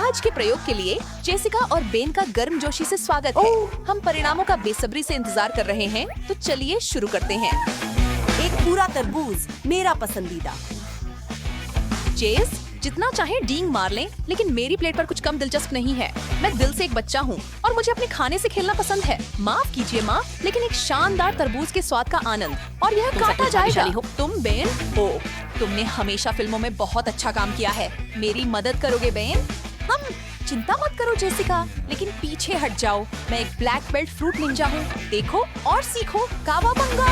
आज के प्रयोग के लिए जेसिका और बेन का गर्मजोशी से स्वागत है। हम परिणामों का बेसब्री से इंतजार कर रहे हैं, तो चलिए शुरू करते हैं। एक पूरा तरबूज, मेरा पसंदीदा। जेस, जितना चाहे डींग मार लें, लेकिन मेरी प्लेट पर कुछ कम दिलचस्प नहीं है। मैं दिल से एक बच्चा हूँ और मुझे अपने खाने से खेलना पसंद है। माफ कीजिए माँ, लेकिन एक शानदार तरबूज के स्वाद का आनंद और यह काटा जाएगा। तुम बेन हो, तुमने हमेशा फिल्मों में बहुत अच्छा काम किया है। मेरी मदद करोगे बेन? हम चिंता मत करो जेसिका, लेकिन पीछे हट जाओ। मैं एक ब्लैक बेल्ट फ्रूट निंजा हूँ। देखो और सीखो कावाबंगा।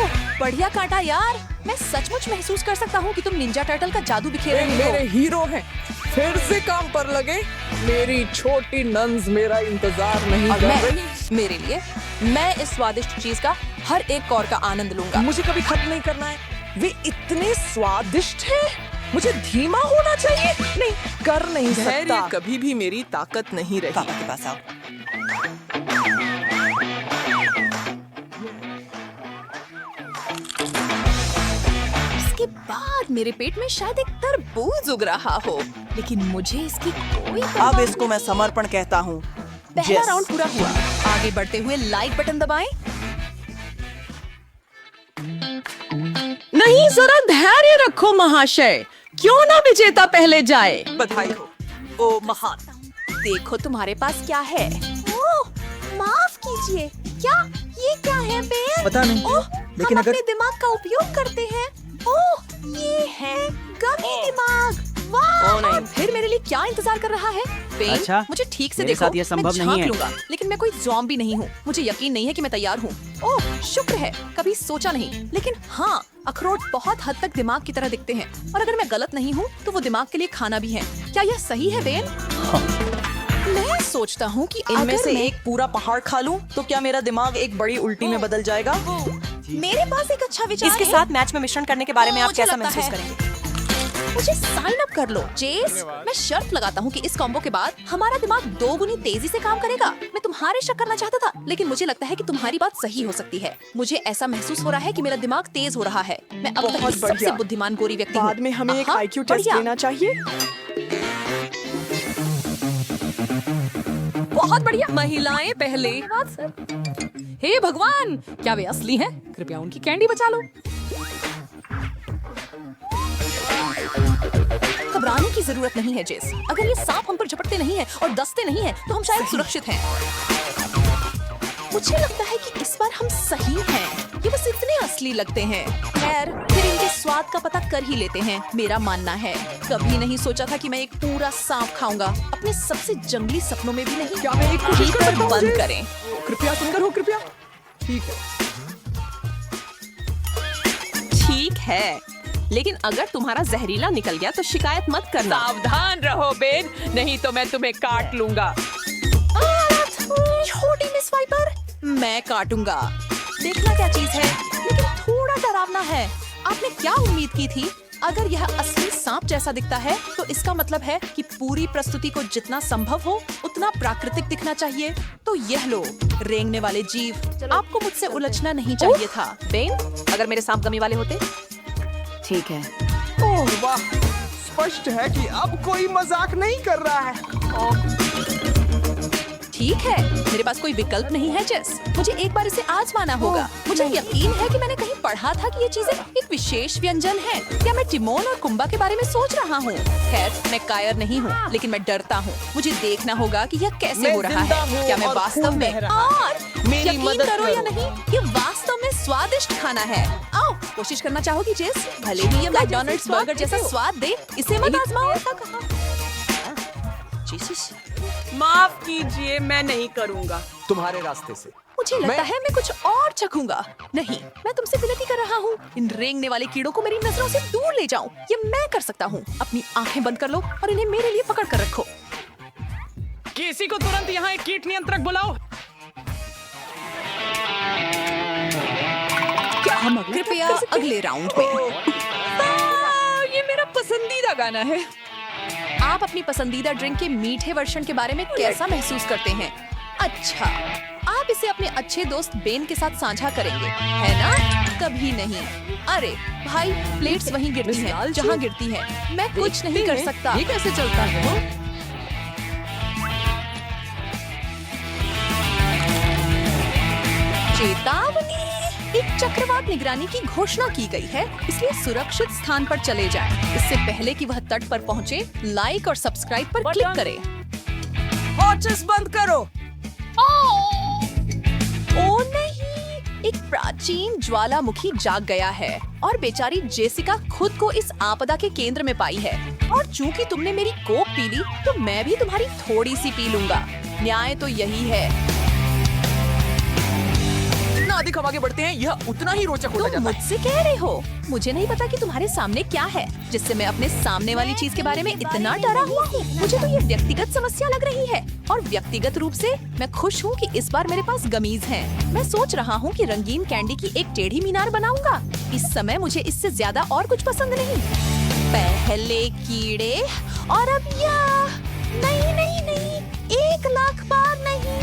ओह, बढ़िया काटा यार। मैं सचमुच महसूस कर सकता हूँ कि तुम निंजा टर्टल का जादू बिखेर रहे हो। मेरे हीरो हैं, फिर से काम पर लगे। मेरी छोटी नन्स मेरा इंतजार नहीं कर रही। मेरे लिए मैं इस स्वादिष्ट चीज का हर एक कौर का आनंद लूंगा। मुझे कभी खत्म नहीं करना है। वे इतने स्वादिष्ट हैं। मुझे धीमा होना चाहिए। नहीं, कर नहीं सकता। धैर्य कभी भी मेरी ताकत नहीं रही। पापा के पास आओ। इसके बाद मेरे पेट में शायद एक तरबूज उग रहा हो, लेकिन मुझे इसकी कोई परवाह अब इसको मैं समर्पण कहता हूँ। पहला राउंड पूरा हुआ। आगे बढ़ते हुए लाइक बटन दबाएं। नहीं, जरा धैर्य रखो महाशय। क्यों ना विजेता पहले जाए? बधाई हो। ओ महान। देखो तुम्हारे पास क्या है। ओह, माफ कीजिए, क्या ये क्या है बेन? पता नहीं, ओह, लेकिन हम अगर अपने दिमाग का उपयोग करते हैं। ओह, ये है गमी दिमाग। वाह! ओह, नहीं। और फिर मेरे लिए क्या इंतजार कर रहा है? बेन, अच्छा, मुझे ठीक से मेरे देखो। साथ ये संभव मैं नहीं झांक है। लूंगा, लेकिन मैं कोई ज़ॉम्बी नहीं हूँ। मुझे यकीन नहीं है कि मैं तैयार हूँ। ओह, शुक्र है, कभी सोचा नहीं। लेकिन हाँ, अखरोट बहुत हद तक दिमाग की तरह दिखते हैं, और अगर मैं गलत नहीं हूँ तो वो दिमाग के लिए खाना भी है। क्या यह सही है बेन? मैं सोचता हूँ कि इनमें अगर से मैं- एक पूरा पहाड़ खा लूं तो क्या मेरा दिमाग एक बड़ी उल्टी में बदल जाएगा? मेरे पास एक अच्छा विचार इसके है। साथ मैच में मिश्रण करने के बारे में आप मुझे कैसा लगता महसूस है। करेंगे? मुझे साइन अप कर लो जेस। मैं शर्त लगाता हूँ कि इस कॉम्बो के बाद हमारा दिमाग 2 गुनी तेजी से काम करेगा। मैं तुम्हारे शक करना चाहता था, लेकिन मुझे लगता है कि तुम्हारी बात सही हो सकती है। मुझे ऐसा महसूस हो रहा है कि मेरा दिमाग तेज हो रहा है। मैं अब तक की बहुत सबसे बढ़िया। बुद्धिमान गोरी व्यक्ति हूँ। बाद में हमें एक हाँ, आईक्यू टेस्ट बढ़िया। लेना चाहिए। बहुत बढ़िया। महिलाएं पहले। हे भगवान, क्या वे असली हैं? कृपया उनकी कैंडी बचा लो। घबराने की जरूरत नहीं है जेस। अगर ये सांप हम पर झपटते नहीं है और दसते नहीं है, तो हम शायद सुरक्षित हैं। मुझे लगता है कि इस बार हम सही हैं। ये बस इतने असली लगते हैं। खैर, फिर इनके स्वाद का पता कर ही लेते हैं। मेरा मानना है, कभी नहीं सोचा था कि मैं एक पूरा सांप खाऊंगा। अपने सबसे जंगली सपनों में भी नहीं। क्या मैं एक कोशिश कर सकता हूँ, बंद जेस? करें। कृपया सुंदर हो, कृपया। ठीक है। ठीक है, लेकिन अगर तुम्हारा जहरीला निकल गया तो शिकायत मत करना। सावधान रहो बेन, नहीं तो मैं तुम्हें काट लूंगा। छोटी मिस वाइपर, मैं काटूंगा। देखना क्या चीज है, लेकिन थोड़ा डरावना है। आपने क्या उम्मीद की थी? अगर यह असली सांप जैसा दिखता है, तो इसका मतलब है कि पूरी प्रस्तुति को जितना संभव हो उतना प्राकृतिक दिखना चाहिए। तो यह लो, रेंगने वाले जीव। आपको मुझसे उलझना नहीं चाहिए था। बेन, अगर मेरे सांप गमी वाले होते? ठीक है। ओह वाह, स्पष्ट है कि अब कोई मजाक नहीं कर रहा है। ठीक है, मेरे पास कोई विकल्प नहीं है जेस। मुझे एक बार इसे आजमाना होगा। मुझे यकीन है कि मैंने कहीं पढ़ा था कि ये चीजें एक विशेष व्यंजन है। क्या मैं टिमोन और कुंबा के बारे में सोच रहा हूँ? खैर, मैं कायर नहीं हूँ, लेकिन मैं डरता हूँ। मुझे देखना होगा कि यह कैसे मैं हो रहा जिंदा है। हूँ क्या मैं और वास्तव खून में बह रहा है। और मेरी यकीन मदद करो या करो। नहीं, ये वास्तव में स्वादिष्ट खाना है। आओ, कोशिश करना चाहोगी जेस? भले ही ये मैकडॉनल्ड्स बर्गर जैसा स्वाद दे, इसे मत आजमाओ। माफ कीजिए, मैं नहीं करूँगा। तुम्हारे रास्ते से। मुझे लगता है मैं कुछ और चखूंगा। नहीं, मैं तुमसे विनती कर रहा हूँ, इन रेंगने वाले कीड़ों को मेरी नजरों से दूर ले जाओ। ये मैं कर सकता हूँ। अपनी आंखें बंद कर लो और इन्हें मेरे लिए पकड़ कर रखो। किसी को तुरंत यहाँ एक कीट नियंत्रक बुलाओ। कृपया अगले राउंड में। ये मेरा पसंदीदा गाना है। आप अपनी पसंदीदा ड्रिंक के मीठे वर्जन के बारे में कैसा महसूस करते हैं? अच्छा, आप इसे अपने अच्छे दोस्त बेन के साथ साझा करेंगे, है ना? कभी नहीं। अरे भाई, प्लेट्स वहीं गिरती हैं जहाँ गिरती हैं। मैं कुछ नहीं कर सकता। ये कैसे चलता है? चेतावनी, एक चक्रवात निगरानी की घोषणा की गई है, इसलिए सुरक्षित स्थान पर चले जाएं। इससे पहले कि वह तट पर पहुंचे, लाइक और सब्सक्राइब पर क्लिक करें। वॉचेस बंद करो। ओ नहीं, एक प्राचीन ज्वालामुखी जाग गया है और बेचारी जेसिका खुद को इस आपदा के केंद्र में पाई है। और चूंकि तुमने मेरी कोक पी ली, तो मैं भी तुम्हारी थोड़ी सी पी लूंगा। न्याय तो यही है। जितना अधिक हम आगे बढ़ते हैं, यह उतना ही रोचक होता तुम जाता है। मुझसे कह रहे हो? मुझे नहीं पता कि तुम्हारे सामने क्या है, जिससे मैं अपने सामने वाली चीज के बारे में इतना डरा हुआ हूँ। मुझे तो ये व्यक्तिगत समस्या लग रही है, और व्यक्तिगत रूप से मैं खुश हूँ कि इस बार मेरे पास गमीज हैं। मैं सोच रहा हूँ कि रंगीन कैंडी की एक टेढ़ी मीनार बनाऊंगा। इस समय मुझे इससे ज्यादा और कुछ पसंद नहीं। पहले कीड़े और अब यह। नहीं नहीं नहीं, 1,00,000 बार नहीं।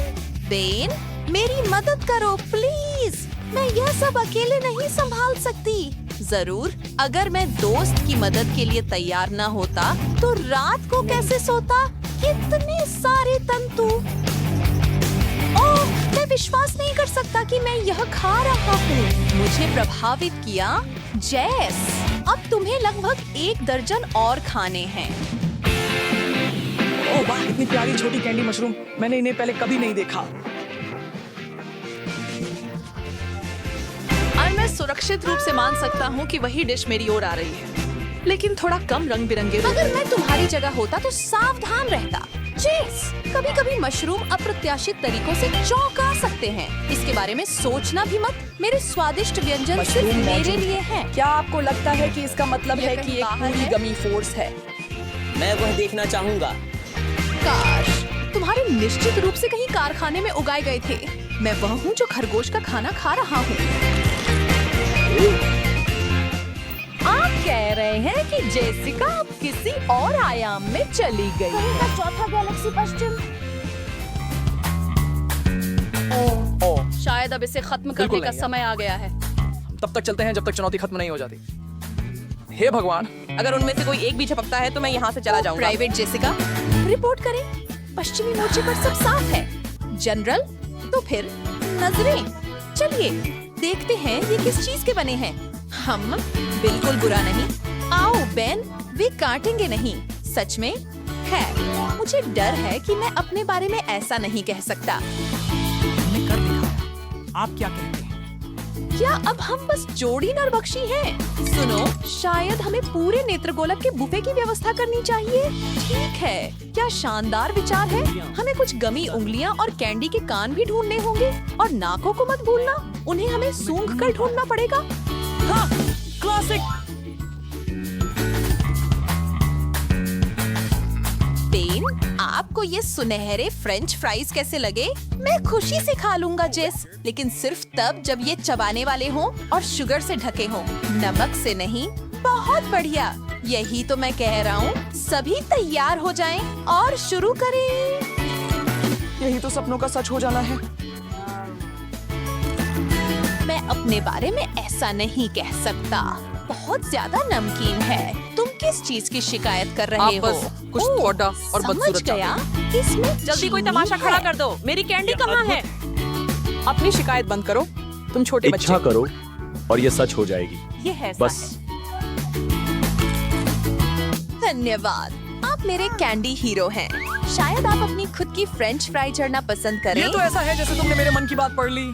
बेन, मेरी मदद करो प्लीज। मैं यह सब अकेले नहीं संभाल सकती। जरूर, अगर मैं दोस्त की मदद के लिए तैयार न होता तो रात को कैसे सोता? कितने सारे तंतु। ओह, मैं विश्वास नहीं कर सकता कि मैं यह खा रहा हूँ। मुझे प्रभावित किया जेस। अब तुम्हें लगभग 1 दर्जन और खाने हैं। ओह वाह, इतनी प्यारी छोटी कैंडी मशरूम, मैंने इन्हें पहले कभी नहीं देखा। और मैं सुरक्षित रूप से मान सकता हूँ कि वही डिश मेरी ओर आ रही है, लेकिन थोड़ा कम रंग बिरंगे। अगर मैं तुम्हारी जगह होता तो सावधान रहता। जेस, कभी-कभी मशरूम अप्रत्याशित तरीकों से चौंका सकते हैं। इसके बारे में सोचना भी मत। मेरे स्वादिष्ट व्यंजन सिर्फ मशरूम मेरे मौजूद। लिए हैं। क्या आपको लगता है कि इसका मतलब ये है कहीं कि एक बाहर पूरी है? गमी फोर्स है? मैं वह देखना चाहूंगा। काश तुम्हारे निश्चित रूप से कहीं कारखाने में उगाए गए थे। मैं वह हूँ जो खरगोश का खाना खा रहा हूँ। आप कह रहे हैं कि जेसिका अब किसी और आयाम में चली गई है। चौथा गैलेक्सी पश्चिम। ओह, शायद अब इसे खत्म करने बिल्कुल का नहीं, समय आ गया है। तब तक चलते हैं जब तक चुनौती खत्म नहीं हो जाती। हे भगवान, अगर उनमें से कोई एक भी झपकता है तो मैं यहाँ से चला जाऊंगा। प्राइवेट जेसिका, रिपोर्ट करें। पश्चिमी मोर्चे पर सब साफ है। जनरल, तो फिर नजरें। चलिए देखते हैं ये किस चीज के बने हैं। हम बिल्कुल बुरा नहीं। आओ बेन, वे काटेंगे नहीं। सच में है। मुझे डर है कि मैं अपने बारे में ऐसा नहीं कह सकता। हमने कर दिखाया। आप क्या कहते हैं? क्या अब हम बस जोड़ी नरबख्शी हैं? सुनो, शायद हमें पूरे नेत्रगोलक के बुफे की व्यवस्था करनी चाहिए। ठीक है, क्या शानदार विचार है। हमें कुछ गमी उंगलियां और कैंडी के कान भी ढूंढने होंगे। और नाकों को मत भूलना, उन्हें हमें सूंघ कर ढूंढना पड़ेगा। हाँ, क्लासिक। बेन, आपको ये सुनहरे फ्रेंच फ्राइज कैसे लगे? मैं खुशी से खा लूंगा जेस, लेकिन सिर्फ तब जब ये चबाने वाले हों और शुगर से ढके हों, नमक से नहीं। बहुत बढ़िया, यही तो मैं कह रहा हूँ। सभी तैयार हो जाएं और शुरू करें। यही तो सपनों का सच हो जाना है। मैं अपने बारे में ऐसा नहीं कह सकता। बहुत ज्यादा नमकीन है। तुम किस चीज की शिकायत कर रहे आप हो? बस कुछ ओह, थोड़ा और समझ बदसूरत गया। इसमें जल्दी कोई चीनी तमाशा खड़ा है। कर दो। मेरी कैंडी कहाँ है? अपनी शिकायत बंद करो, तुम छोटे इच्छा बच्चे। करो और ये सच हो जाएगी। ये है बस। धन्यवाद, आप मेरे कैंडी हीरो हैं। शायद आप अपनी खुद की फ्रेंच फ्राई चढ़ना पसंद करें। ये तो ऐसा है जैसे तुमने मेरे मन की बात पढ़ ली।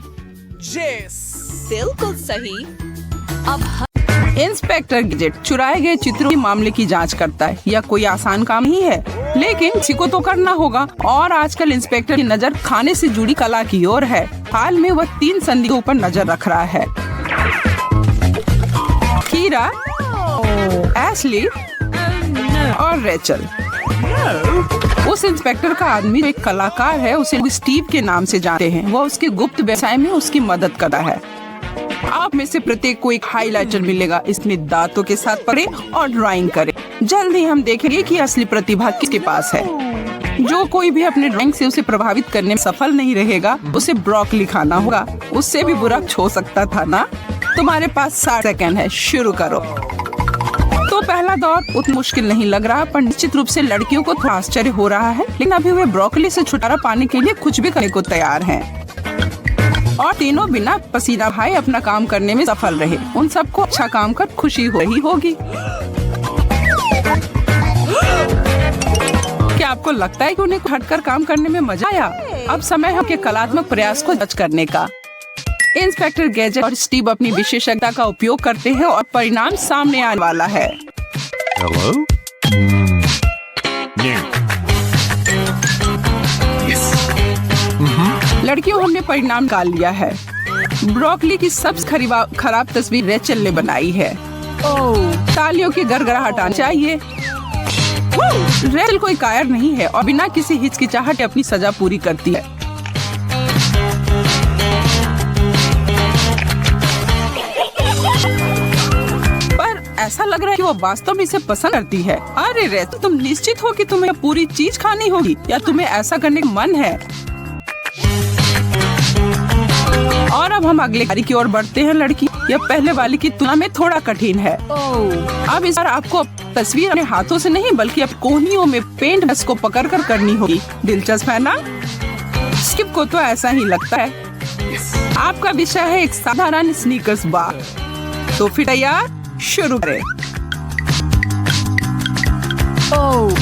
जेस, बिल्कुल सही। अब इंस्पेक्टर गैजेट चुराए गए चित्रों के मामले की जांच करता है। यह कोई आसान काम नहीं है, लेकिन किसी को तो करना होगा। और आजकल इंस्पेक्टर की नजर खाने से जुड़ी कला की ओर है। हाल में वह 3 संदिग्धों पर नजर रख रहा है। कीरा, एशली और रेचल। उस इंस्पेक्टर का आदमी एक कलाकार है, उसे लोग स्टीव के नाम से जानते हैं। वह उसके गुप्त व्यवसाय में उसकी मदद करता है। आप में से प्रत्येक को एक हाइलाइटर मिलेगा। इसमें दांतों के साथ पढ़े और ड्राइंग करें। जल्द ही हम देखेंगे कि असली प्रतिभा किसके पास है। जो कोई भी अपने ड्राइंग से उसे प्रभावित करने में सफल नहीं रहेगा, उसे ब्रोकली खाना होगा। उससे भी बुरा हो सकता था ना। तुम्हारे पास 60 सेकंड है, शुरू करो। तो पहला दौर उतना मुश्किल नहीं लग रहा, पर निश्चित रूप से लड़कियों को थोड़ा आश्चर्य हो रहा है। लेकिन अभी वे ब्रोकली से छुटकारा पाने के लिए कुछ भी करने को तैयार हैं। और तीनों बिना पसीना बहाए अपना काम करने में सफल रहे। उन सबको अच्छा काम कर खुशी हो रही होगी। क्या आपको लगता है कि उन्हें हटकर काम करने में मजा आया? अब समय है उनके कलात्मक प्रयास को जज करने का। इंस्पेक्टर गैजेट और स्टीव अपनी विशेषज्ञता का उपयोग करते हैं और परिणाम सामने आने वाला है। लड़कियों, हमने परिणाम निकाल लिया है। ब्रोकली की सबसे खराब तस्वीर रेचल ने बनाई है। तालियों की गड़गड़ाहट आनी चाहिए। रेचल कोई कायर नहीं है और बिना किसी हिचकिचाहट के अपनी सजा पूरी करती है। पर ऐसा लग रहा है कि वो वास्तव में इसे पसंद करती है। अरे रेचल, तुम निश्चित हो कि तुम्हें पूरी चीज खानी होगी या तुम्हें ऐसा करने का मन है? और अब हम अगले कार्य की ओर बढ़ते हैं। लड़की, यह पहले वाली की तुलना में थोड़ा कठिन है। अब इस बार आपको तस्वीर अपने हाथों से नहीं बल्कि अपनी कोहनियों में पेंट ब्रश को पकड़कर करनी होगी। दिलचस्प है ना? स्किप को तो ऐसा ही लगता है। आपका विषय है एक साधारण स्नीकर्स बार। तो फिर तैयार, शुरू करें।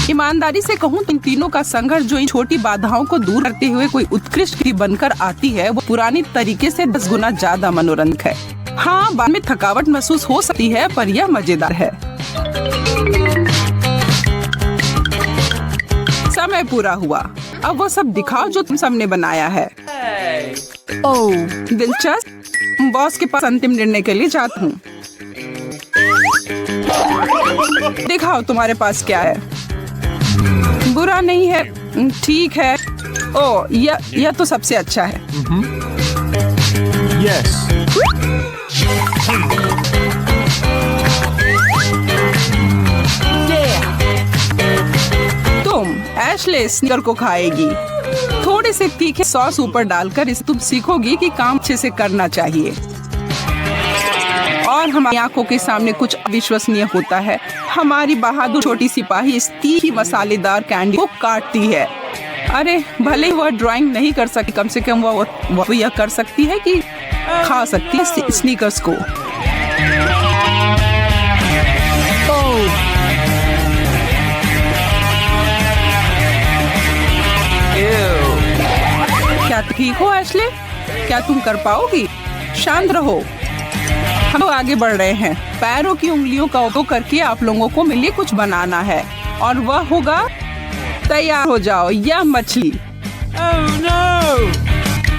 ईमानदारी से कहूँ तो इन तीनों का संघर्ष जो इन छोटी बाधाओं को दूर करते हुए कोई उत्कृष्ट कृति बनकर आती है, वो पुरानी तरीके से 10 गुना ज्यादा मनोरंजक है। हाँ, बाद में थकावट महसूस हो सकती है, पर यह मजेदार है। समय पूरा हुआ। अब वो सब दिखाओ जो तुम सबने बनाया है। दिलचस्प। बॉस के पास अंतिम निर्णय के लिए जाता हूँ। दिखाओ तुम्हारे पास क्या है। बुरा नहीं है, ठीक है। ओ, यह तो सबसे अच्छा है। Yes. तुम एशले स्नीकर को खाएगी। थोड़े से तीखे सॉस ऊपर डालकर इसे तुम सीखोगी कि काम अच्छे से करना चाहिए। और हमारी आंखों के सामने कुछ अविश्वसनीय होता है। हमारी बहादुर छोटी सिपाही इस तीखी मसालेदार कैंडी को काटती है। अरे, भले ही वह ड्राइंग नहीं कर सकती, कम से कम वह तो यह कर सकती है कि खा सकती है स्नीकर्स को। क्या ठीक हो एशले? क्या तुम कर पाओगी? शांत रहो। हम लोग आगे बढ़ रहे हैं। पैरों की उंगलियों का उपयोग करके आप लोगों को मिले कुछ बनाना है और वह होगा, तैयार हो जाओ, यह मछली।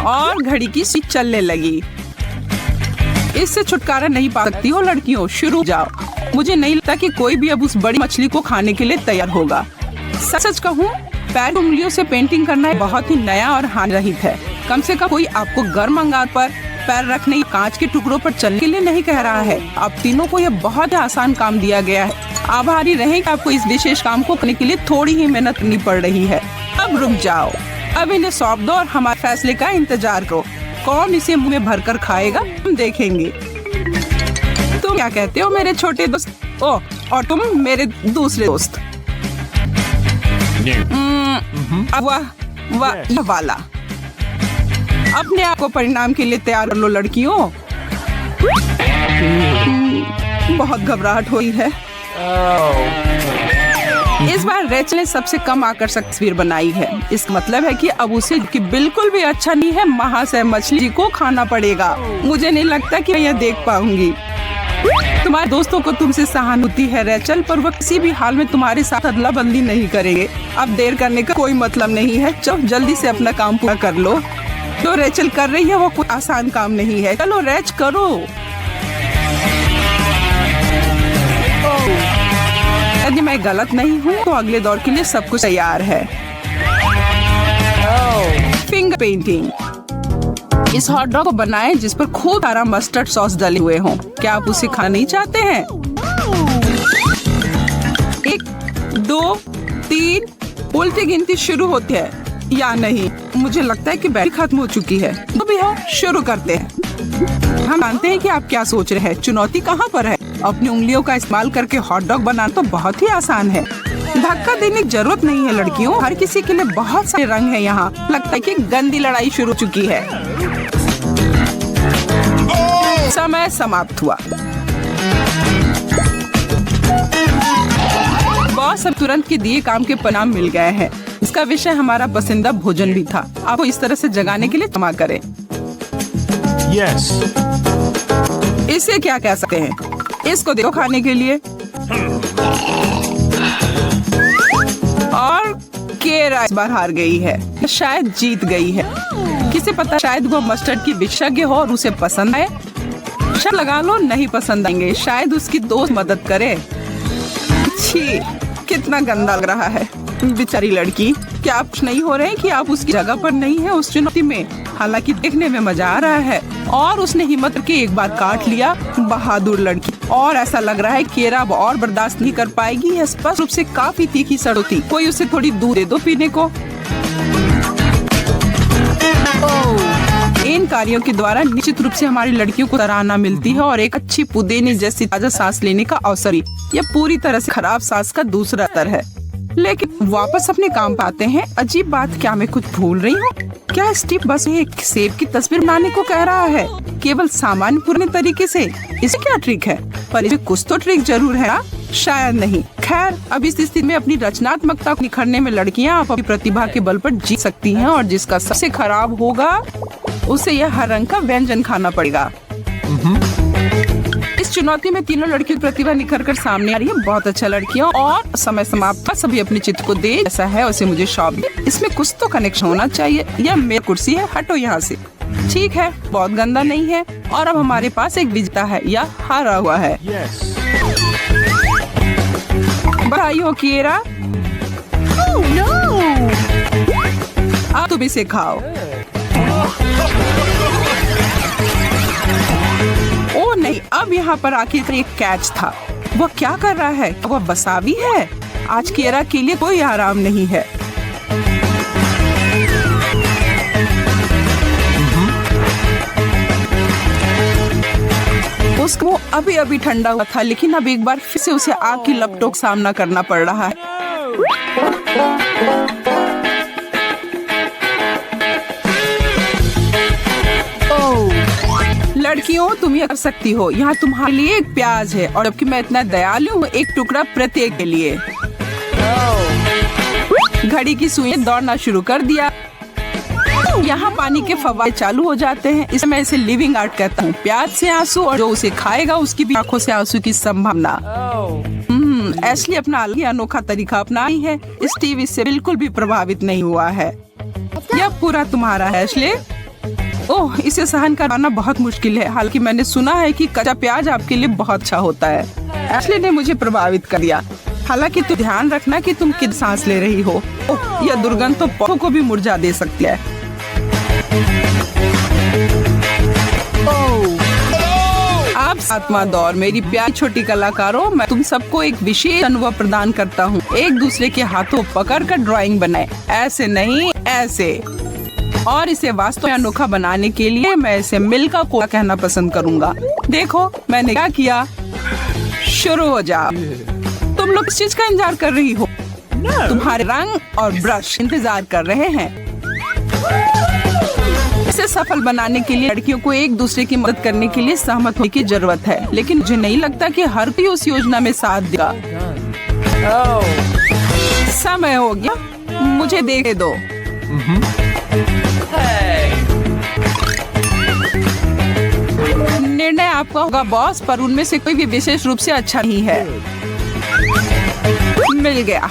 और घड़ी की स्विच चलने लगी। इससे छुटकारा नहीं पा सकती हो लड़कियों, शुरू जाओ। मुझे नहीं लगता कि कोई भी अब उस बड़ी मछली को खाने के लिए तैयार होगा। सच कहूँ, पैर उंगलियों से पेंटिंग करना बहुत ही नया और हानिरहित है। कम से कम कोई आपको गर्म अंगार पर पैर रखने, कांच के टुकड़ों पर चलने के लिए नहीं कह रहा है। आप तीनों को यह बहुत ही आसान काम दिया गया है। आभारी रहें कि आपको इस विशेष काम को करने के लिए थोड़ी ही मेहनत करनी पड़ रही है। अब रुक जाओ, अब इन्हें सौंप दो और हमारे फैसले का इंतजार करो। कौन इसे मुंह में भरकर खाएगा, हम देखेंगे। तुम क्या कहते हो मेरे छोटे दोस्त? ओह, और तुम मेरे दूसरे दोस्त। वाह, यह वाला। अपने आप को परिणाम के लिए तैयार कर लो लड़कियों। बहुत घबराहट हुई है। इस बार रेचल ने सबसे कम आकर्षक तस्वीर बनाई है। इसका मतलब है कि अब उसे कि बिल्कुल भी अच्छा नहीं है, महाशय मछली को खाना पड़ेगा। मुझे नहीं लगता कि मैं यह देख पाऊंगी। तुम्हारे दोस्तों को तुमसे सहानुभूति है रेचल, पर वह किसी भी हाल में तुम्हारे साथ अदला बदली नहीं करेंगे। अब देर करने का कोई मतलब नहीं है। चलो जल्दी से अपना काम पूरा कर लो। जो रेचल कर रही है वो कोई आसान काम नहीं है। चलो रेच करो। यदि मैं गलत नहीं हूँ तो अगले दौर के लिए सब कुछ तैयार है। Finger painting. इस हॉट डॉग को बनाएं जिस पर खूब सारा मस्टर्ड सॉस डले हुए हों। क्या आप उसे खाना नहीं चाहते हैं? 1, 2, 3 उल्टी गिनती शुरू होती है या नहीं? मुझे लगता है कि बैटरी खत्म हो चुकी है। तो भी हो, शुरू करते हैं। हम जानते हैं कि आप क्या सोच रहे हैं। चुनौती कहाँ पर है? अपनी उंगलियों का इस्तेमाल करके हॉट डॉग बनाना तो बहुत ही आसान है। धक्का देने की जरूरत नहीं है लड़कियों। हर किसी के लिए बहुत सारे रंग है यहाँ। लगता है कि गंदी लड़ाई शुरू हो चुकी है। समय समाप्त हुआ। बॉस, अब तुरंत के दिए काम के परिणाम मिल गए हैं। इसका विषय हमारा पसंदीदा भोजन भी था। आपको इस तरह से जगाने के लिए क्षमा करें। यस। इसे क्या कह सकते हैं? इसको देखो खाने के लिए। और केरा इस बार हार गई है, शायद जीत गई है। किसे पता, शायद वो मस्टर्ड की विशेषज्ञ हो और उसे पसंद आए। शायद लगा लो नहीं पसंद आएंगे, शायद उसकी दोस्त मदद करे। छी, कितना गंदा लग रहा है। बेचारी लड़की, क्या आप खुश नहीं हो रहे हैं कि आप उसकी जगह पर नहीं है उस चुनौती में? हालांकि देखने में मजा आ रहा है। और उसने हिम्मत करके एक बार काट लिया। बहादुर लड़की। और ऐसा लग रहा है केरा अब और बर्दाश्त नहीं कर पाएगी। यह स्पष्ट रूप से काफी तीखी सड़ो थी। कोई उसे थोड़ी दूध दे दो पीने को। इन कार्यों के द्वारा निश्चित रूप से हमारी लड़कियों को सराहना मिलती है और एक अच्छी पुदीने जैसी ताजा सांस लेने का अवसर। यह पूरी तरह से खराब सांस का दूसरा स्तर है। लेकिन वापस अपने काम पे आते हैं। अजीब बात, क्या मैं कुछ भूल रही हूँ? क्या स्टीव बस एक सेब की तस्वीर बनाने को कह रहा है, केवल सामान्य पुराने तरीके से? इसे क्या ट्रिक है? पर इसमें कुछ तो ट्रिक जरूर है ना? शायद नहीं। खैर, अब इस स्थिति में अपनी रचनात्मकता को निखरने में लड़कियां अपनी प्रतिभा के बल पर जीत सकती हैं। और जिसका सबसे खराब होगा उसे यह हर रंग का व्यंजन खाना पड़ेगा। इस चुनौती में तीनों लड़कियों की प्रतिभा निखर कर सामने आ रही है। बहुत अच्छा लड़कियों। और समय समाप्त। सभी अपने चित्र को दे। ऐसा है उसे मुझे शॉप दे। इसमें कुछ तो कनेक्शन होना चाहिए। यह मेरी कुर्सी है, हटो यहाँ से। ठीक है, बहुत गंदा नहीं है। और अब हमारे पास एक विजेता है या हारा हुआ है। बधाई हो केरा। अब तुम इसे खाओ। ओ नहीं, अब यहाँ पर आखिर एक कैच था। वो क्या कर रहा है? वह वसाबी है। आज केरा के लिए कोई आराम नहीं है। उसको अभी अभी ठंडा हुआ था, लेकिन अब एक बार फिर से उसे आग की लपटों का सामना करना पड़ रहा है। लड़कियों, तुम ये कर सकती हो। यहाँ तुम्हारे लिए एक प्याज है और जबकि मैं इतना दयालु हूँ, एक टुकड़ा प्रत्येक के लिए। घड़ी की सुइयां दौड़ना शुरू कर दिया। यहाँ पानी के फव्वारे चालू हो जाते हैं। इसे मैं इसे लिविंग आर्ट कहता हूँ। प्याज से आंसू और जो उसे खाएगा उसकी भी आंखों से आंसू की संभावना। एशली अपना अलग अनोखा तरीका अपनाई है। स्टीव इससे बिल्कुल भी प्रभावित नहीं हुआ है। यह पूरा तुम्हारा है एशली। ओह, इसे सहन करना बहुत मुश्किल है। हालांकि मैंने सुना है कि कच्चा प्याज आपके लिए बहुत अच्छा होता है। एशली ने मुझे प्रभावित कर दिया। हालांकि तुम ध्यान रखना कि तुम किस सांस ले रही हो। ओह, यह दुर्गंध तो पौधों को भी मुरझा दे सकती है। अब 7वां दौर। मेरी प्यारी छोटी कलाकारों, मैं तुम सबको एक विशेष अनुभव प्रदान करता हूँ। एक दूसरे के हाथों पकड़कर ड्राइंग बनाए। ऐसे नहीं, ऐसे। और इसे वास्तव में अनोखा बनाने के लिए मैं इसे मिल्का कोला कहना पसंद करूँगा। देखो मैंने क्या किया। शुरू हो जाओ। तुम लोग किस चीज का इंतजार कर रही हो? तुम्हारे रंग और ब्रश इंतजार कर रहे हैं। इसे सफल बनाने के लिए लड़कियों को एक दूसरे की मदद करने के लिए सहमत होने की जरूरत है। लेकिन मुझे नहीं लगता कि हर कोई उस योजना में साथ देगा। समय हो गया, मुझे देखे दो। निर्णय आपका होगा बॉस, पर उनमें से कोई भी विशेष रूप से अच्छा नहीं है। मिल गया।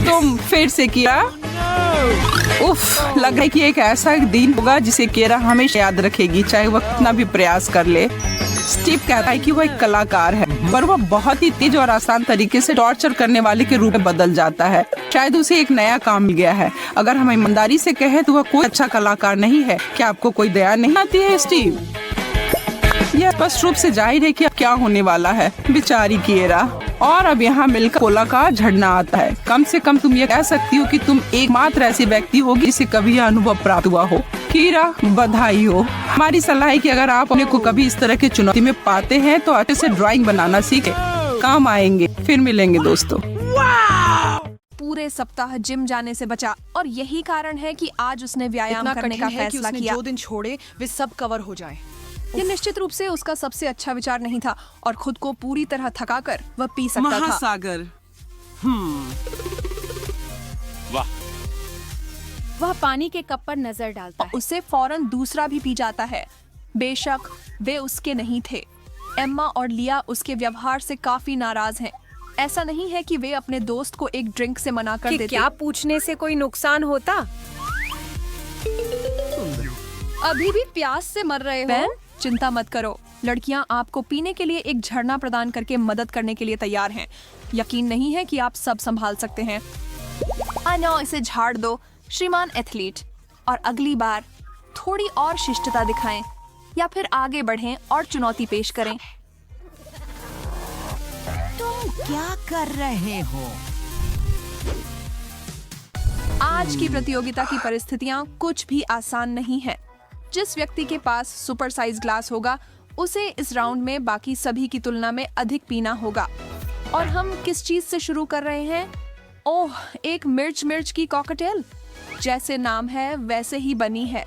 तुम फिर से किया। उफ, लग रहा है कि एक ऐसा एक दिन होगा जिसे केरा हमेशा याद रखेगी, चाहे वह कितना भी प्रयास कर ले। स्टीव कहता है कि वह एक कलाकार है, पर वह बहुत ही तेज और आसान तरीके से टॉर्चर करने वाले के रूप में बदल जाता है। शायद उसे एक नया काम मिल गया है। अगर हम ईमानदारी से कहें तो वह कोई अच्छा कलाकार नहीं है। क्या आपको कोई दया नहीं आती है स्टीव? यह स्पष्ट रूप से जाहिर है कि अब क्या होने वाला है। बेचारी केरा। और अब यहाँ मिलकर कोला का झड़ना आता है। कम से कम तुम ये कह सकती हो कि तुम एकमात्र ऐसी व्यक्ति होगी जिसे कभी यह अनुभव प्राप्त हुआ हो। कीरा, बधाई हो। हमारी सलाह है कि अगर आप अपने को कभी इस तरह की चुनौती में पाते हैं तो अच्छे से ड्राइंग बनाना सीखें। काम आएंगे। फिर मिलेंगे दोस्तों। पूरे सप्ताह जिम जाने से बचा और यही कारण है कि आज उसने व्यायाम इतना करने कठिन का है कि फैसला उसने किया। जो दिन छोड़े वे सब कवर हो जाए। ये निश्चित रूप से उसका सबसे अच्छा विचार नहीं था और खुद को पूरी तरह थकाकर वह पी सकता था। महासागर। वह पानी के कप पर नजर डालता है। उसे फौरन दूसरा भी पी जाता है। बेशक वे उसके नहीं थे। एम्मा और लिया उसके व्यवहार से काफी नाराज हैं। ऐसा नहीं है कि वे अपने दोस्त को एक ड्रिंक से मना कर कि देते। क्या पूछने से कोई नुकसान होता? अभी भी प्यास से मर रहे हो? बेन, चिंता मत करो। लड़कियां आपको पीने के लिए एक झरना प्रदान करके मदद करने के लिए तैयार हैं। यकीन नहीं है कि आप सब संभाल सकते हैं। नो, इसे झाड़ दो श्रीमान एथलीट, और अगली बार थोड़ी और शिष्टता दिखाएं या फिर आगे बढ़ें और चुनौती पेश करें। तुम क्या कर रहे हो? आज की प्रतियोगिता की परिस्थितियां कुछ भी आसान नहीं है। जिस व्यक्ति के पास सुपर साइज ग्लास होगा उसे इस राउंड में बाकी सभी की तुलना में अधिक पीना होगा। और हम किस चीज से शुरू कर रहे हैं? ओह, एक मिर्च की कॉकटेल। जैसे नाम है वैसे ही बनी है।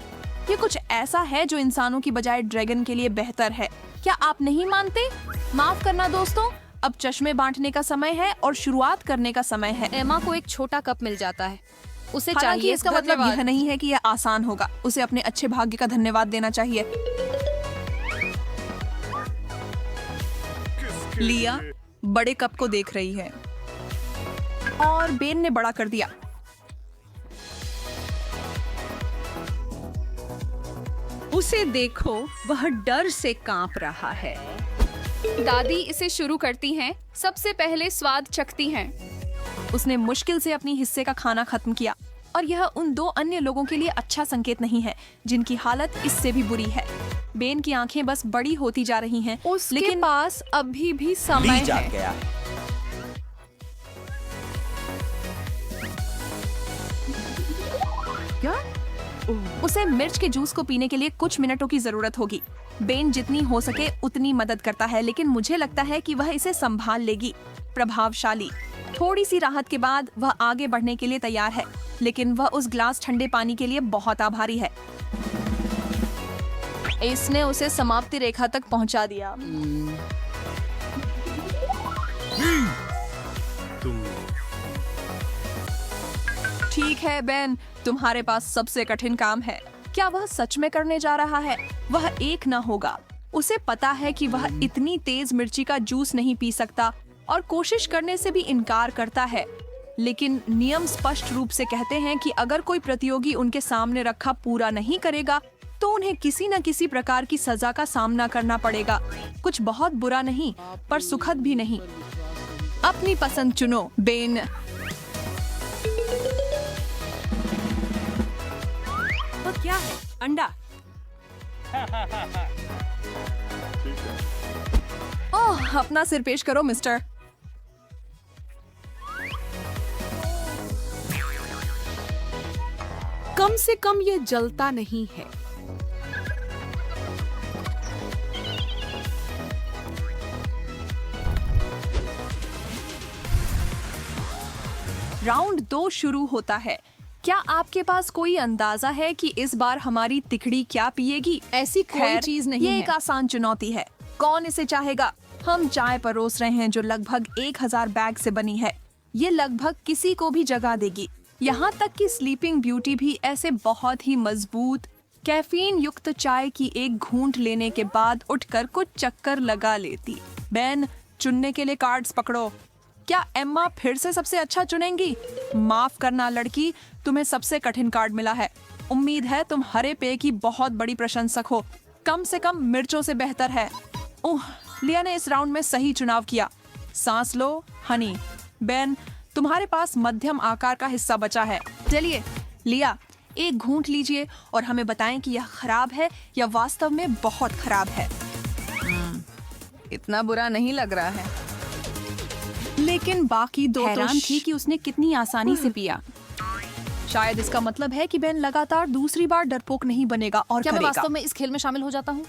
ये कुछ ऐसा है जो इंसानों की बजाय ड्रैगन के लिए बेहतर है। क्या आप नहीं मानते? माफ करना दोस्तों, अब चश्मे बांटने का समय है और शुरुआत करने का समय है। एमा को एक छोटा कप मिल जाता है। उसे हालांकि चाहिए इसका मतलब धन्यवाद। यह नहीं है कि यह आसान होगा। उसे अपने अच्छे भाग्य का धन्यवाद देना चाहिए। लिया बड़े कप को देख रही है और बेन ने बड़ा कर दिया। उसे देखो, वह डर से कांप रहा है। दादी इसे शुरू करती हैं। सबसे पहले स्वाद चखती हैं। उसने मुश्किल से अपनी हिस्से का खाना खत्म किया और यह उन दो अन्य लोगों के लिए अच्छा संकेत नहीं है जिनकी हालत इससे भी बुरी है। बेन की आंखें बस बड़ी होती जा रही हैं, उसके पास अभी भी समय ली जाग है। गया। उसे मिर्च के जूस को पीने के लिए कुछ मिनटों की जरूरत होगी। बेन जितनी हो सके उतनी मदद करता है, लेकिन मुझे लगता है कि वह इसे संभाल लेगी। प्रभावशाली। थोड़ी सी राहत के बाद वह आगे बढ़ने के लिए तैयार है, लेकिन वह उस ग्लास ठंडे पानी के लिए बहुत आभारी है। इसने उसे समाप्ति रेखा तक पहुंचा दिया। ठीक है बेन, तुम्हारे पास सबसे कठिन काम है। क्या वह सच में करने जा रहा है? वह एक न होगा। उसे पता है कि वह इतनी तेज मिर्ची का जूस नहीं पी सकता और कोशिश करने से भी इनकार करता है। लेकिन नियम स्पष्ट रूप से कहते हैं कि अगर कोई प्रतियोगी उनके सामने रखा पूरा नहीं करेगा तो उन्हें किसी न किसी प्रकार की सजा का सामना करना पड़ेगा। कुछ बहुत बुरा नहीं, पर सुखद भी नहीं। अपनी पसंद चुनो बेन। वह क्या है? अंडा। ओह, अपना सिर पेश करो मिस्टर। कम से कम ये जलता नहीं है। राउंड 2 शुरू होता है। क्या आपके पास कोई अंदाजा है कि इस बार हमारी तिकड़ी क्या पिएगी? ऐसी कोई खैर, चीज नहीं ये है। एक आसान चुनौती है। कौन इसे चाहेगा? हम चाय परोस रहे हैं जो लगभग 1000 बैग से बनी है। ये लगभग किसी को भी जगा देगी। यहाँ तक कि स्लीपिंग ब्यूटी भी ऐसे बहुत ही मजबूत कैफीन युक्त चाय की एक घूंट लेने के बाद उठकर कुछ चक्कर लगा लेती। बेन, चुनने के लिए कार्ड्स पकड़ो। क्या एम्मा फिर से सबसे अच्छा चुनेंगी? माफ करना लड़की, तुम्हें सबसे कठिन कार्ड मिला है। उम्मीद है तुम हरे पेय की बहुत बड़ी प्रशंसक हो। कम से कम मिर्चों से बेहतर है। लिया ने इस राउंड में सही चुनाव किया। सांस लो हनी। बेन, तुम्हारे पास मध्यम आकार का हिस्सा बचा है। चलिए लिया, एक घूंट लीजिए और हमें बताएं कि यह खराब है या वास्तव में बहुत खराब है। इतना बुरा नहीं लग रहा है। लेकिन बाकी दो हैरान तो थी कि उसने कितनी आसानी से पिया। शायद इसका मतलब है कि बेन लगातार दूसरी बार डरपोक नहीं बनेगा और क्या मैं करेगा। वास्तव में इस खेल में शामिल हो जाता हूँ?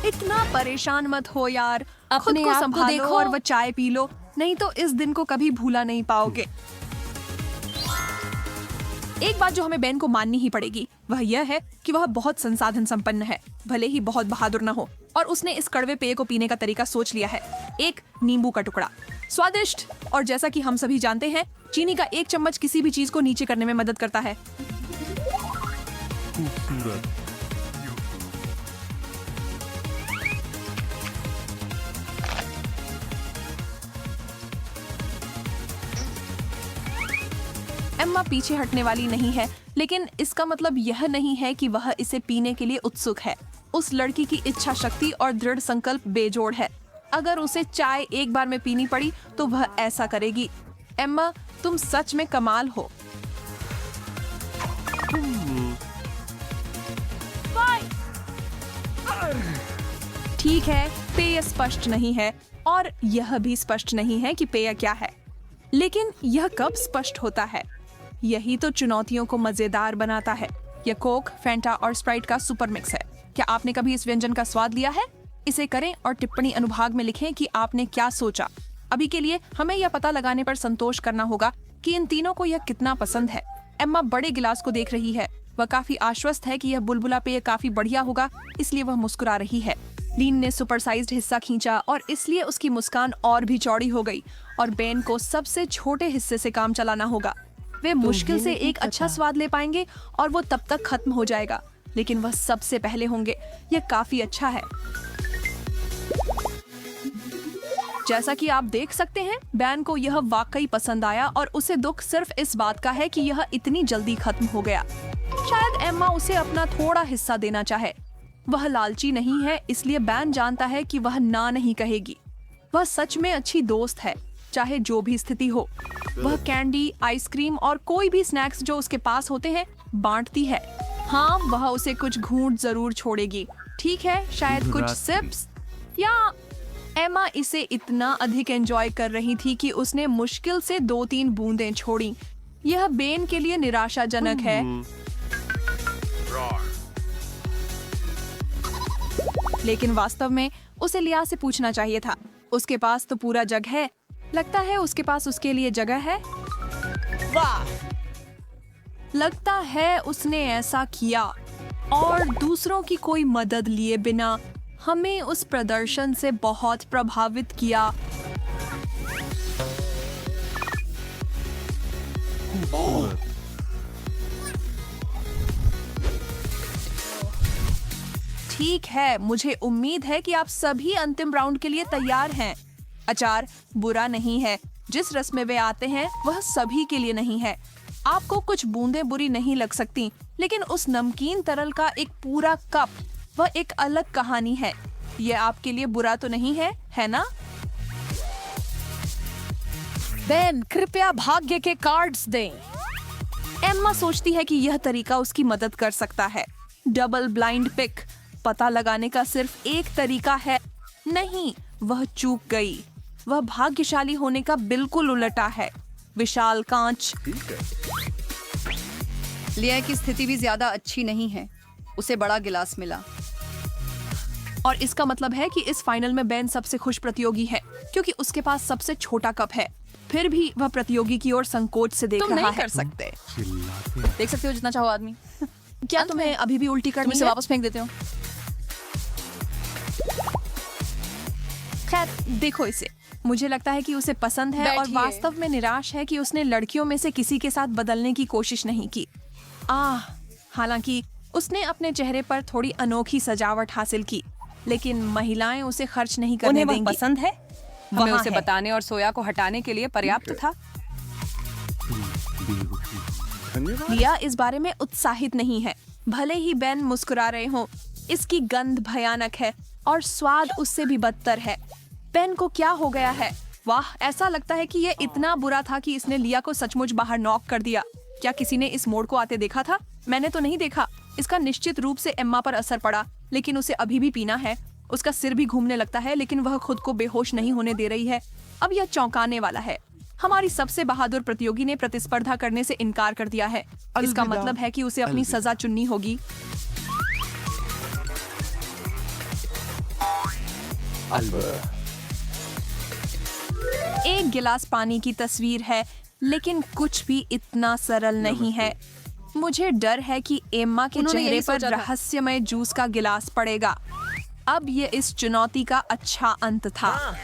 एक इतना परेशान मत हो यार, खुद अपने को आप को संभालो देखो। और वो चाय पी लो, नहीं तो इस दिन को कभी भूला नहीं पाओगे। एक बात जो हमें बेन को माननी ही पड़ेगी वह यह है कि वह बहुत संसाधन संपन्न है, भले ही बहुत बहादुर न हो, और उसने इस कड़वे पेय को पीने का तरीका सोच लिया है। एक नींबू का टुकड़ा, स्वादिष्ट, और जैसा कि हम सभी जानते हैं चीनी का 1 चम्मच किसी भी चीज को नीचे करने में मदद करता है। एम्मा पीछे हटने वाली नहीं है, लेकिन इसका मतलब यह नहीं है कि वह इसे पीने के लिए उत्सुक है। उस लड़की की इच्छा शक्ति और दृढ़ संकल्प बेजोड़ है। अगर उसे चाय एक बार में पीनी पड़ी तो वह ऐसा करेगी। एम्मा, तुम सच में कमाल हो। ठीक है, पेय स्पष्ट नहीं है और यह भी स्पष्ट नहीं है कि पेय क्या है, लेकिन यह कब स्पष्ट होता है? यही तो चुनौतियों को मजेदार बनाता है। यह कोक, फैंटा और स्प्राइट का सुपर मिक्स है। क्या आपने कभी इस व्यंजन का स्वाद लिया है? इसे करें और टिप्पणी अनुभाग में लिखें कि आपने क्या सोचा। अभी के लिए हमें यह पता लगाने पर संतोष करना होगा कि इन तीनों को यह कितना पसंद है। एम्मा बड़े गिलास को देख रही है। वह काफी आश्वस्त है कि यह बुलबुला पेय काफी बढ़िया होगा, इसलिए वह मुस्कुरा रही है। लीन ने सुपरसाइज्ड हिस्सा खींचा और इसलिए उसकी मुस्कान और भी चौड़ी हो गई और बेन को सबसे छोटे हिस्से से काम चलाना होगा। वे मुश्किल से एक अच्छा स्वाद ले पाएंगे और वो तब तक खत्म हो जाएगा, लेकिन वह सबसे पहले होंगे। यह काफी अच्छा है। जैसा कि आप देख सकते हैं, बैन को यह वाकई पसंद आया और उसे दुख सिर्फ इस बात का है कि यह इतनी जल्दी खत्म हो गया। शायद एम्मा उसे अपना थोड़ा हिस्सा देना चाहे। वह लालची नहीं है, इसलिए बैन जानता है कि वह ना नहीं कहेगी। वह सच में अच्छी दोस्त है, चाहे जो भी स्थिति हो। वह कैंडी, आइसक्रीम और कोई भी स्नैक्स जो उसके पास होते हैं बांटती है। हाँ, वह उसे कुछ घूंट जरूर छोड़ेगी। ठीक है, शायद कुछ सिप्स, या एम्मा इसे इतना अधिक एंजॉय कर रही थी कि उसने मुश्किल से 2-3 बूंदें छोड़ी। यह बेन के लिए निराशाजनक है। लेकिन वास्तव में उसे लिया से पूछना चाहिए था। उसके पास तो पूरा जग है। लगता है उसके पास उसके लिए जगह है। वाह! लगता है उसने ऐसा किया और दूसरों की कोई मदद लिए बिना हमें उस प्रदर्शन से बहुत प्रभावित किया। ठीक है, मुझे उम्मीद है कि आप सभी अंतिम राउंड के लिए तैयार हैं। अचार बुरा नहीं है। जिस रस में वे आते हैं वह सभी के लिए नहीं है। आपको कुछ बूंदें बुरी नहीं लग सकती, लेकिन उस नमकीन तरल का एक पूरा कप, वह एक अलग कहानी है। यह आपके लिए बुरा तो नहीं है, है ना? बेन, कृपया भाग्य के कार्ड्स दें। एम्मा सोचती है कि यह तरीका उसकी मदद कर सकता है। डबल ब्लाइंड पिक, पता लगाने का सिर्फ एक तरीका है। नहीं, वह चूक गई। वह भाग्यशाली होने का बिल्कुल उल्टा है। विशाल कांच। लिया की स्थिति भी ज्यादा अच्छी नहीं है। उसे बड़ा गिलास मिला। और इसका मतलब है कि इस फाइनल में बेन सबसे खुश प्रतियोगी है, क्योंकि उसके पास सबसे छोटा कप है। फिर भी वह प्रतियोगी की ओर संकोच से देख तुम रहा नहीं है। कर सकते। देख सकते हो जितना चाहो आदमी। क्या तुम्हें अभी भी उल्टी तुम करनी इसे है? वापस फेंक देते हो। खैर, देखो इसे। मुझे लगता है कि उसे पसंद है और बैठिए। वास्तव में निराश है कि उसने लड़कियों में से किसी के साथ बदलने की कोशिश नहीं की। हालांकि उसने अपने चेहरे पर थोड़ी अनोखी सजावट हासिल की, लेकिन महिलाएं उसे खर्च नहीं करने उन्हें वह देंगी। पसंद है। हमें वहाँ उसे है। बताने और सोया को हटाने के लिए पर्याप्त था। लिया इस बारे में उत्साहित नहीं है। भले ही बेन मुस्कुरा रहे हों, इसकी गंध भयानक है और स्वाद उससे भी बदतर है। बेन को क्या हो गया है? वाह, ऐसा लगता है कि यह इतना बुरा था कि इसने लिया को सचमुच बाहर नॉक कर दिया। क्या किसी ने इस मोड़ को आते देखा था? मैंने तो नहीं देखा। इसका निश्चित रूप से एम्मा पर असर पड़ा, लेकिन उसे अभी भी पीना है। उसका सिर भी घूमने लगता है, लेकिन वह खुद को बेहोश नहीं होने दे रही है। अब यह चौंकाने वाला है। हमारी सबसे बहादुर प्रतियोगी ने प्रतिस्पर्धा करने से इनकार कर दिया है। इसका मतलब है कि उसे अपनी सजा चुननी होगी। एक गिलास पानी की तस्वीर है, लेकिन कुछ भी इतना सरल नहीं है। मुझे डर है कि एम्मा के उन्होंने चेहरे यही पर सोचा था। रहस्यमय जूस का गिलास पड़ेगा। अब ये इस चुनौती का अच्छा अंत था।